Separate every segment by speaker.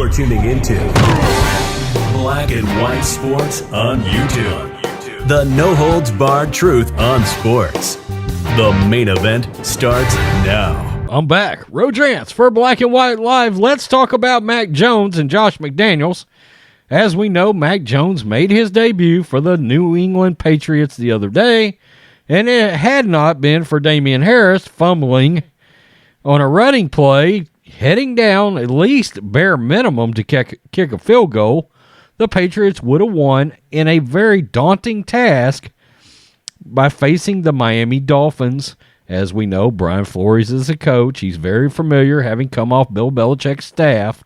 Speaker 1: You're tuning into Black and White Sports on YouTube. The no-holds-barred truth on sports. The main event starts now.
Speaker 2: I'm back. Rodrance for Black and White Live. Let's talk about Mac Jones and Josh McDaniels. As we know, Mac Jones made his debut for the New England Patriots the other day, and it had not been for Damian Harris fumbling on a running play, heading down at least bare minimum to kick a field goal, the Patriots would have won in a very daunting task by facing the Miami Dolphins. As we know, Brian Flores is a coach. He's very familiar, having come off Bill Belichick's staff.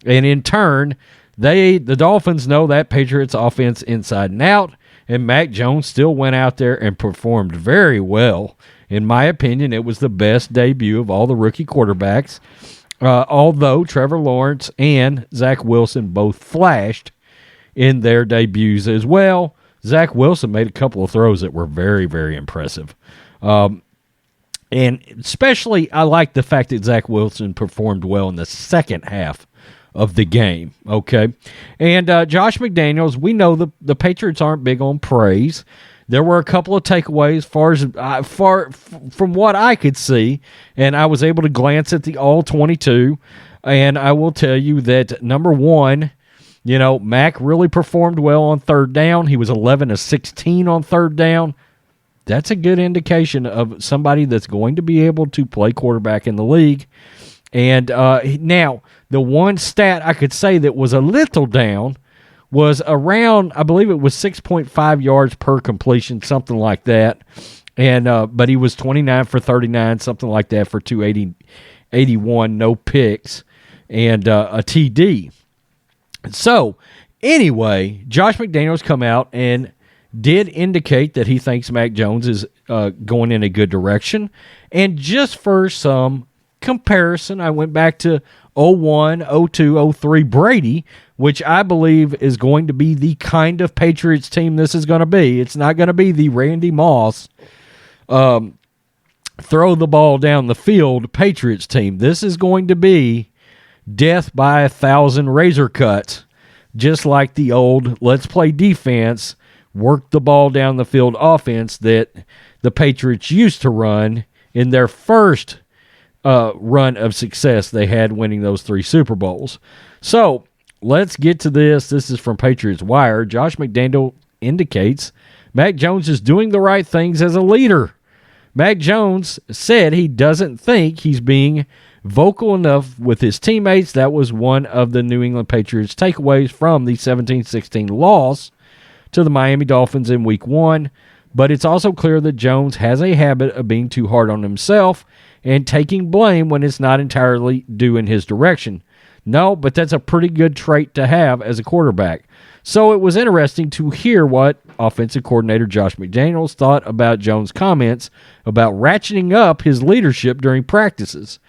Speaker 2: And in turn, the Dolphins know that Patriots offense inside and out, and Mac Jones still went out there and performed very well. In my opinion, it was the best debut of all the rookie quarterbacks, although Trevor Lawrence and Zach Wilson both flashed in their debuts as well. Zach Wilson made a couple of throws that were very, very impressive. And especially, I like the fact that Zach Wilson performed well in the second half of the game, okay? And Josh McDaniels, we know the Patriots aren't big on praise. There were a couple of takeaways far from what I could see, and I was able to glance at the all-22, and I will tell you that, number one, Mac really performed well on third down. He was 11 of 16 on third down. That's a good indication of somebody that's going to be able to play quarterback in the league. And now, the one stat I could say that was a little down was around, I believe it was 6.5 yards per completion, something like that. And but he was 29 for 39, something like that, for 281, no picks, and a TD. So, anyway, Josh McDaniels come out and did indicate that he thinks Mac Jones is going in a good direction. And just for some comparison, I went back to 01, 02, 03 Brady, which I believe is going to be the kind of Patriots team this is going to be. It's not going to be the Randy Moss throw the ball down the field Patriots team. This is going to be death by 1,000 razor cuts, just like the old let's play defense, work the ball down the field offense that the Patriots used to run in their first run of success they had, winning those 3 Super Bowls. So let's get to this. This is from Patriots Wire. Josh McDaniels indicates Mac Jones is doing the right things as a leader. Mac Jones said he doesn't think he's being vocal enough with his teammates. That was one of the New England Patriots takeaways from the 17-16 loss to the Miami Dolphins in Week 1. But it's also clear that Jones has a habit of being too hard on himself and taking blame when it's not entirely due in his direction. No, but that's a pretty good trait to have as a quarterback. So it was interesting to hear what offensive coordinator Josh McDaniels thought about Jones' comments about ratcheting up his leadership during practices.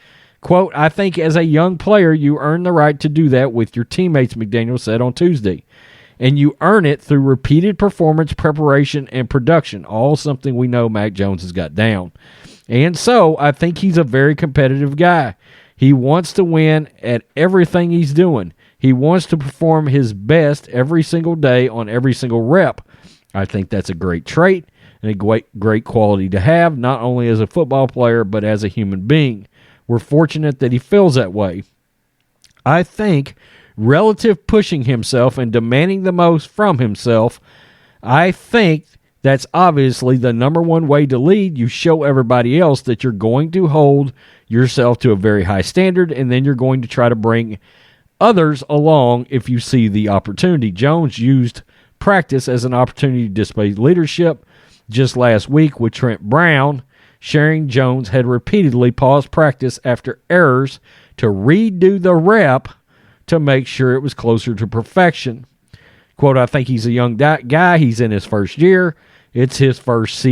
Speaker 2: Quote, "I think as a young player, you earn the right to do that with your teammates," McDaniels said on Tuesday. "And you earn it through repeated performance, preparation, and production, all something we know Mac Jones has got down. And so I think he's a very competitive guy. He wants to win at everything he's doing. He wants to perform his best every single day on every single rep. I think that's a great trait and a great quality to have, not only as a football player, but as a human being. We're fortunate that he feels that way. I think relative pushing himself and demanding the most from himself, I think that's obviously the number one way to lead. You show everybody else that you're going to hold yourself to a very high standard, and then you're going to try to bring others along if you see the opportunity." Jones used practice as an opportunity to display leadership. Just last week with Trent Brown, sharing Jones had repeatedly paused practice after errors to redo the rep to make sure it was closer to perfection. Quote, "I think he's a young guy. He's in his first year. It's his first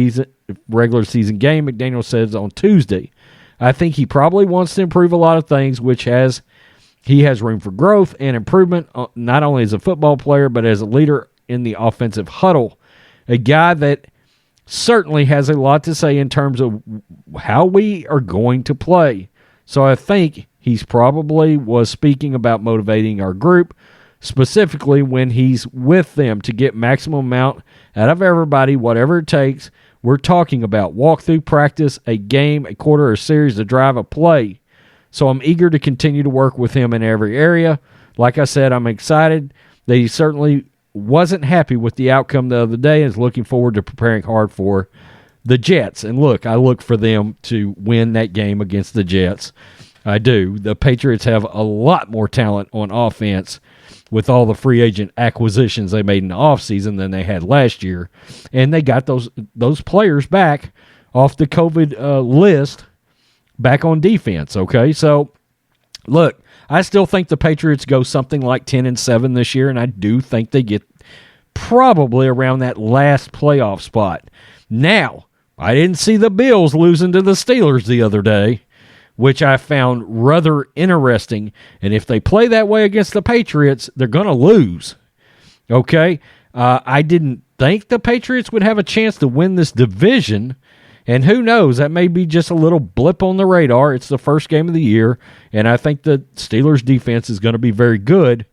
Speaker 2: regular season game," McDaniel says on Tuesday. "I think he probably wants to improve a lot of things, which he has room for growth and improvement, not only as a football player, but as a leader in the offensive huddle. A guy that certainly has a lot to say in terms of how we are going to play. So I think he's probably was speaking about motivating our group, specifically when he's with them to get maximum amount out of everybody, whatever it takes. We're talking about walkthrough practice, a game, a quarter, a series, a drive, a play. So I'm eager to continue to work with him in every area. Like I said, I'm excited that he certainly wasn't happy with the outcome the other day and is looking forward to preparing hard for the Jets. And look, I look for them to win that game against the Jets. I do. The Patriots have a lot more talent on offense with all the free agent acquisitions they made in the offseason than they had last year. And they got those players back off the COVID list back on defense, okay? So, look, I still think the Patriots go something like 10-7 this year, and I do think they get probably around that last playoff spot. Now, I didn't see the Bills losing to the Steelers the other day, which I found rather interesting. And if they play that way against the Patriots, they're going to lose. Okay? I didn't think the Patriots would have a chance to win this division. And who knows? That may be just a little blip on the radar. It's the first game of the year. And I think the Steelers' defense is going to be very good.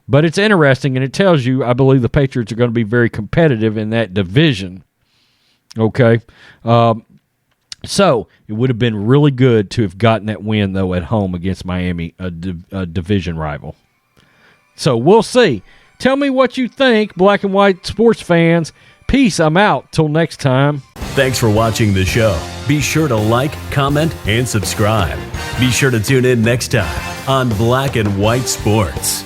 Speaker 2: But it's interesting, and it tells you, I believe the Patriots are going to be very competitive in that division. Okay? So it would have been really good to have gotten that win, though, at home against Miami, a division rival. So we'll see. Tell me what you think, black and white sports fans. Peace. I'm out. Till next time.
Speaker 1: Thanks for watching the show. Be sure to like, comment, and subscribe. Be sure to tune in next time on Black and White Sports.